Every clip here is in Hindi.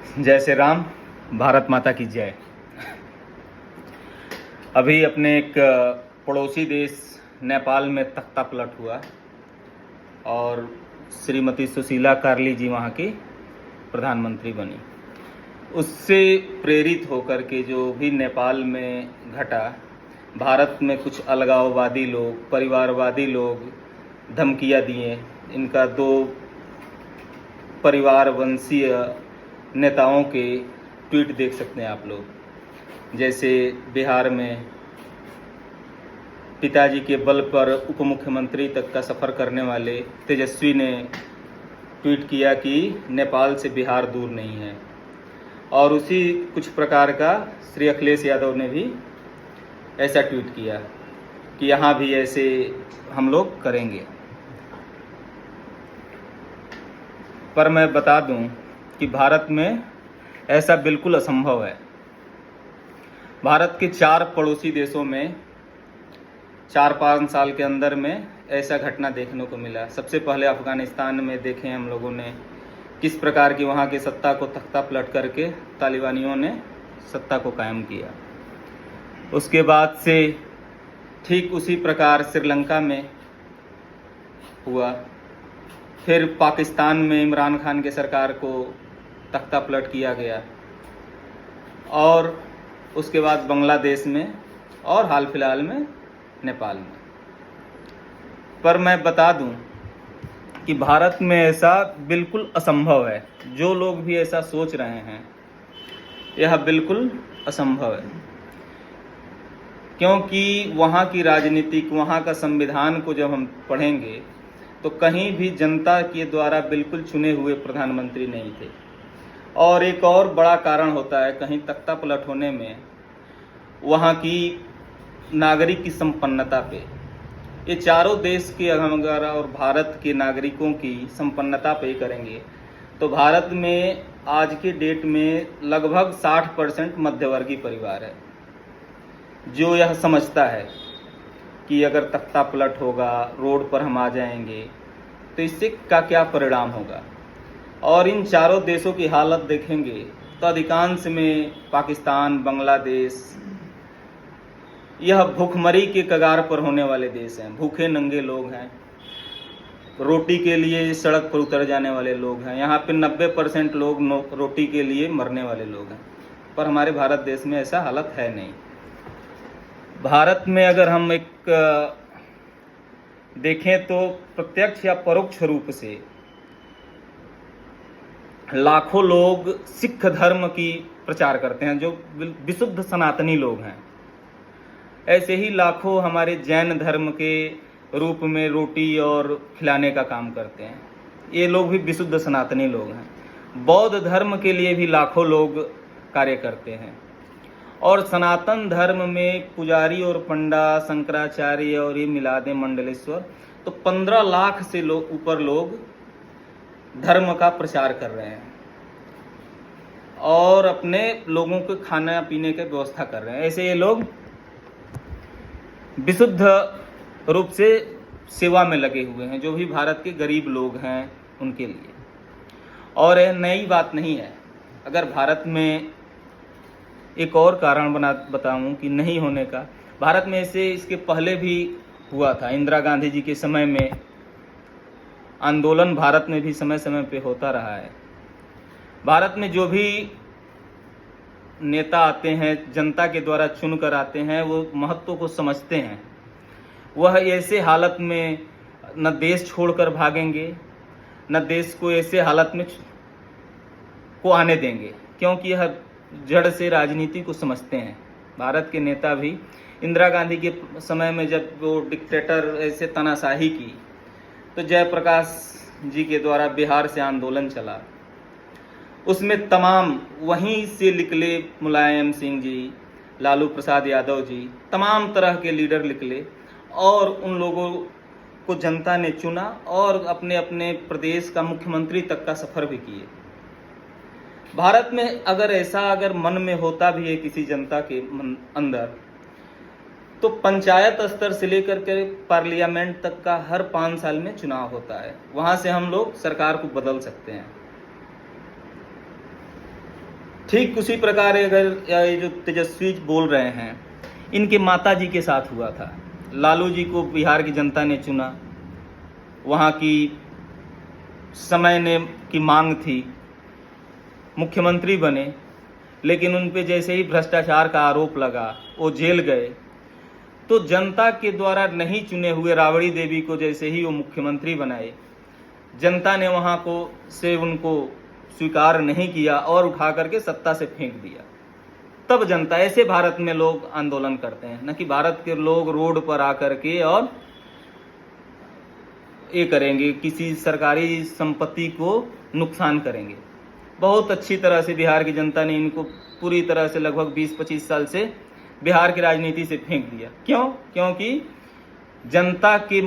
जय श्री राम। भारत माता की जय। अभी अपने एक पड़ोसी देश नेपाल में तख्ता पलट हुआ और श्रीमती सुशीला कार्ली जी वहाँ की प्रधानमंत्री बनी। उससे प्रेरित होकर के जो भी नेपाल में घटा, भारत में कुछ अलगाववादी लोग, परिवारवादी लोग धमकियाँ दिए। इनका दो परिवार वंशीय नेताओं के ट्वीट देख सकते हैं आप लोग। जैसे बिहार में पिताजी के बल पर उप मुख्यमंत्री तक का सफ़र करने वाले तेजस्वी ने ट्वीट किया कि नेपाल से बिहार दूर नहीं है, और उसी कुछ प्रकार का श्री अखिलेश यादव ने भी ऐसा ट्वीट किया कि यहाँ भी ऐसे हम लोग करेंगे। पर मैं बता दूं कि भारत में ऐसा बिल्कुल असंभव है। भारत के 4 पड़ोसी देशों में 4-5 साल के अंदर में ऐसा घटना देखने को मिला। सबसे पहले अफ़गानिस्तान में देखें हम लोगों ने किस प्रकार की वहाँ की सत्ता को तख्ता पलट करके तालिबानियों ने सत्ता को कायम किया। उसके बाद से ठीक उसी प्रकार श्रीलंका में हुआ। फिर पाकिस्तान में इमरान खान के सरकार को तख्ता पलट किया गया, और उसके बाद बांग्लादेश में, और हाल फिलहाल में नेपाल में। पर मैं बता दूं कि भारत में ऐसा बिल्कुल असंभव है। जो लोग भी ऐसा सोच रहे हैं, यह बिल्कुल असंभव है, क्योंकि वहाँ की राजनीतिक, वहाँ का संविधान को जब हम पढ़ेंगे तो कहीं भी जनता के द्वारा बिल्कुल चुने हुए प्रधानमंत्री नहीं थे। और एक और बड़ा कारण होता है कहीं तख्ता पलट होने में, वहाँ की नागरिक की संपन्नता पे। ये चारों देश के अगर और भारत के नागरिकों की संपन्नता पे करेंगे तो भारत में आज के डेट में लगभग 60% मध्यवर्गीय परिवार है, जो यह समझता है कि अगर तख्ता पलट होगा, रोड पर हम आ जाएंगे तो इससे का क्या परिणाम होगा। और इन चारों देशों की हालत देखेंगे तो अधिकांश में पाकिस्तान, बांग्लादेश, यह भूखमरी के कगार पर होने वाले देश हैं। भूखे नंगे लोग हैं, रोटी के लिए सड़क पर उतर जाने वाले लोग हैं। यहाँ पे 90% लोग रोटी के लिए मरने वाले लोग हैं। पर हमारे भारत देश में ऐसा हालत है नहीं। भारत में अगर हम एक देखें तो प्रत्यक्ष या परोक्ष रूप से लाखों लोग सिख धर्म की प्रचार करते हैं, जो विशुद्ध सनातनी लोग हैं। ऐसे ही लाखों हमारे जैन धर्म के रूप में रोटी और खिलाने का काम करते हैं। ये लोग भी विशुद्ध सनातनी लोग हैं। बौद्ध धर्म के लिए भी लाखों लोग कार्य करते हैं। और सनातन धर्म में पुजारी और पंडा, शंकराचार्य और ये मिला दें मंडलेश्वर, तो 15 लाख से ऊपर लोग धर्म का प्रचार कर रहे हैं और अपने लोगों को खाना पीने की व्यवस्था कर रहे हैं। ऐसे ये लोग विशुद्ध रूप से सेवा में लगे हुए हैं, जो भी भारत के गरीब लोग हैं उनके लिए। और यह नई बात नहीं है। अगर भारत में एक और कारण बताऊं कि नहीं होने का, भारत में ऐसे इसके पहले भी हुआ था। इंदिरा गांधी जी के समय में आंदोलन भारत में भी समय समय पे होता रहा है। भारत में जो भी नेता आते हैं, जनता के द्वारा चुनकर आते हैं, वो महत्व को समझते हैं। वह ऐसे हालत में न देश छोड़कर भागेंगे, न देश को ऐसे हालत में को आने देंगे, क्योंकि यह जड़ से राजनीति को समझते हैं। भारत के नेता भी इंदिरा गांधी के समय में जब वो डिक्टेटर ऐसे तानाशाही की, तो जयप्रकाश जी के द्वारा बिहार से आंदोलन चला। उसमें तमाम वहीं से निकले मुलायम सिंह जी, लालू प्रसाद यादव जी, तमाम तरह के लीडर निकले, और उन लोगों को जनता ने चुना और अपने अपने प्रदेश का मुख्यमंत्री तक का सफ़र भी किए। भारत में अगर ऐसा मन में होता भी है किसी जनता के अंदर, तो पंचायत स्तर से लेकर के पार्लियामेंट तक का हर 5 साल में चुनाव होता है। वहां से हम लोग सरकार को बदल सकते हैं। ठीक उसी प्रकार अगर ये जो तेजस्वी बोल रहे हैं, इनके माता जी के साथ हुआ था। लालू जी को बिहार की जनता ने चुना, वहाँ की समय ने की मांग थी, मुख्यमंत्री बने, लेकिन उन पे जैसे ही भ्रष्टाचार का आरोप लगा वो जेल गए। तो जनता के द्वारा नहीं चुने हुए राबड़ी देवी को जैसे ही वो मुख्यमंत्री बनाए, जनता ने वहाँ को से उनको स्वीकार नहीं किया और उठा करके सत्ता से फेंक दिया। तब जनता, ऐसे भारत में लोग आंदोलन करते हैं, न कि भारत के लोग रोड पर आकर के और ये करेंगे, किसी सरकारी संपत्ति को नुकसान करेंगे। बहुत अच्छी तरह से बिहार की जनता ने इनको पूरी तरह से लगभग 20-25 साल से बिहार की राजनीति से फेंक दिया। क्यों? क्योंकि जनता के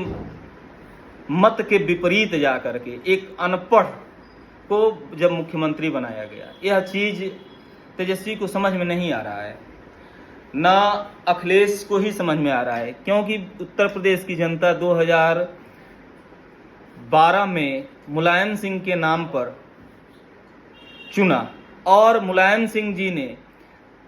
मत के विपरीत जाकर के एक अनपढ़ को जब मुख्यमंत्री बनाया गया, यह चीज तेजस्वी को समझ में नहीं आ रहा है, ना अखिलेश को ही समझ में आ रहा है। क्योंकि उत्तर प्रदेश की जनता 2012 में मुलायम सिंह के नाम पर चुना और मुलायम सिंह जी ने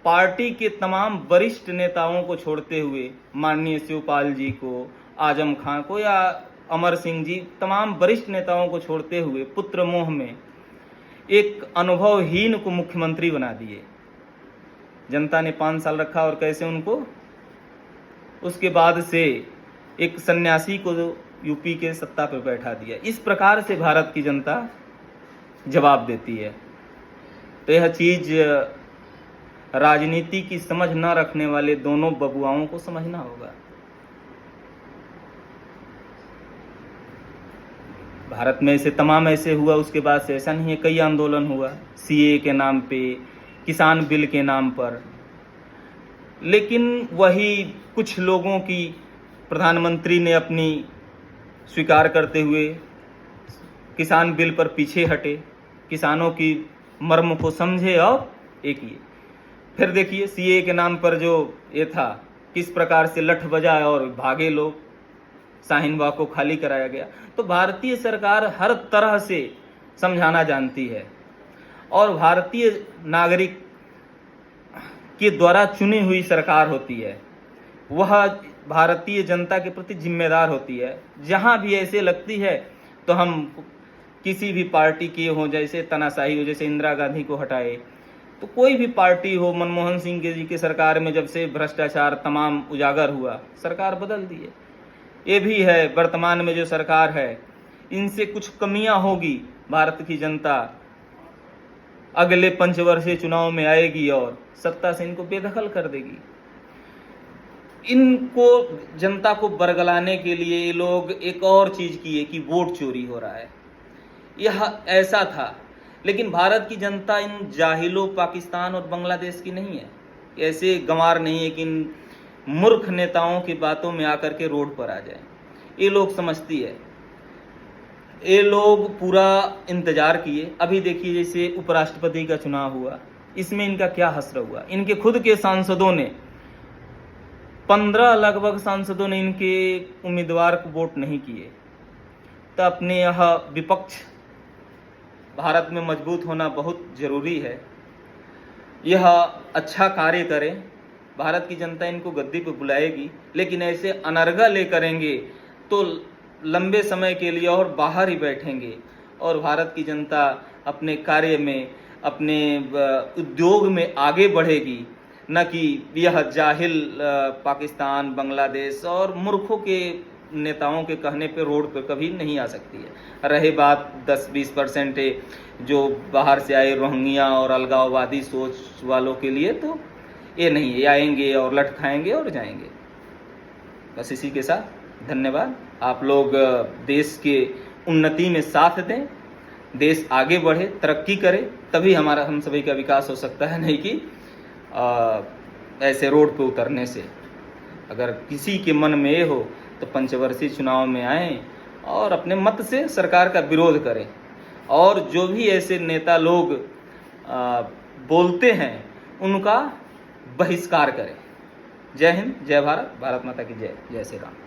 पार्टी के तमाम वरिष्ठ नेताओं को छोड़ते हुए, माननीय शिवपाल जी को, आजम खां को या अमर सिंह जी, तमाम वरिष्ठ नेताओं को छोड़ते हुए पुत्र मोह में एक अनुभवहीन को मुख्यमंत्री बना दिए। जनता ने 5 साल रखा और कैसे उनको उसके बाद से एक सन्यासी को यूपी के सत्ता पर बैठा दिया। इस प्रकार से भारत की जनता जवाब देती है। तो यह चीज राजनीति की समझ न रखने वाले दोनों बबुआओं को समझना होगा। भारत में ऐसे तमाम ऐसे हुआ, उसके बाद से ऐसा नहीं है, कई आंदोलन हुआ सीए के नाम पे, किसान बिल के नाम पर, लेकिन वही कुछ लोगों की प्रधानमंत्री ने अपनी स्वीकार करते हुए किसान बिल पर पीछे हटे, किसानों की मर्म को समझे और एक किए। फिर देखिए सीए के नाम पर जो ये था, किस प्रकार से लठ बजाए और भागे लोग, शाहीन बाग को खाली कराया गया। तो भारतीय सरकार हर तरह से समझाना जानती है और भारतीय नागरिक के द्वारा चुनी हुई सरकार होती है, वह भारतीय जनता के प्रति जिम्मेदार होती है। जहां भी ऐसे लगती है तो हम किसी भी पार्टी के हो, जैसे तानाशाही हो, जैसे इंदिरा गांधी को हटाए, तो कोई भी पार्टी हो, मनमोहन सिंह जी की सरकार में जब से भ्रष्टाचार तमाम उजागर हुआ, सरकार बदल दी है। ये भी है, वर्तमान में जो सरकार है, इनसे कुछ कमियां होगी, भारत की जनता अगले पंचवर्षीय चुनाव में आएगी और सत्ता से इनको बेदखल कर देगी। इनको, जनता को बरगलाने के लिए ये लोग एक और चीज किए कि वोट चोरी हो रहा है। यह ऐसा था, लेकिन भारत की जनता इन जाहिलों पाकिस्तान और बांग्लादेश की नहीं है, ऐसे गंवार नहीं है कि इन मूर्ख नेताओं की बातों में आकर के रोड पर आ जाए। ये लोग समझती है, ये लोग पूरा इंतजार किए। अभी देखिए जैसे उपराष्ट्रपति का चुनाव हुआ, इसमें इनका क्या हसर हुआ। इनके खुद के सांसदों ने 15 लगभग सांसदों ने इनके उम्मीदवार को वोट नहीं किए। तो अपने यह विपक्ष भारत में मजबूत होना बहुत जरूरी है। यह अच्छा कार्य करें, भारत की जनता इनको गद्दी पर बुलाएगी, लेकिन ऐसे अनर्गल ले करेंगे तो लंबे समय के लिए और बाहर ही बैठेंगे और भारत की जनता अपने कार्य में, अपने उद्योग में आगे बढ़ेगी, न कि यह जाहिल पाकिस्तान, बांग्लादेश और मूर्खों के नेताओं के कहने पे रोड पे कभी नहीं आ सकती है। रहे बात 10-20% जो बाहर से आए रोहिंग्या और अलगाववादी सोच वालों के लिए, तो ये नहीं है, आएंगे और लठ खाएंगे और जाएंगे। बस इसी के साथ धन्यवाद। आप लोग देश के उन्नति में साथ दें, देश आगे बढ़े, तरक्की करे, तभी हम सभी का विकास हो सकता है, नहीं कि ऐसे रोड पे उतरने से। अगर किसी के मन में ये हो तो पंचवर्षीय चुनाव में आएं और अपने मत से सरकार का विरोध करें और जो भी ऐसे नेता लोग बोलते हैं उनका बहिष्कार करें। जय हिंद, जय भारत, भारत माता की जय, जय श्री राम।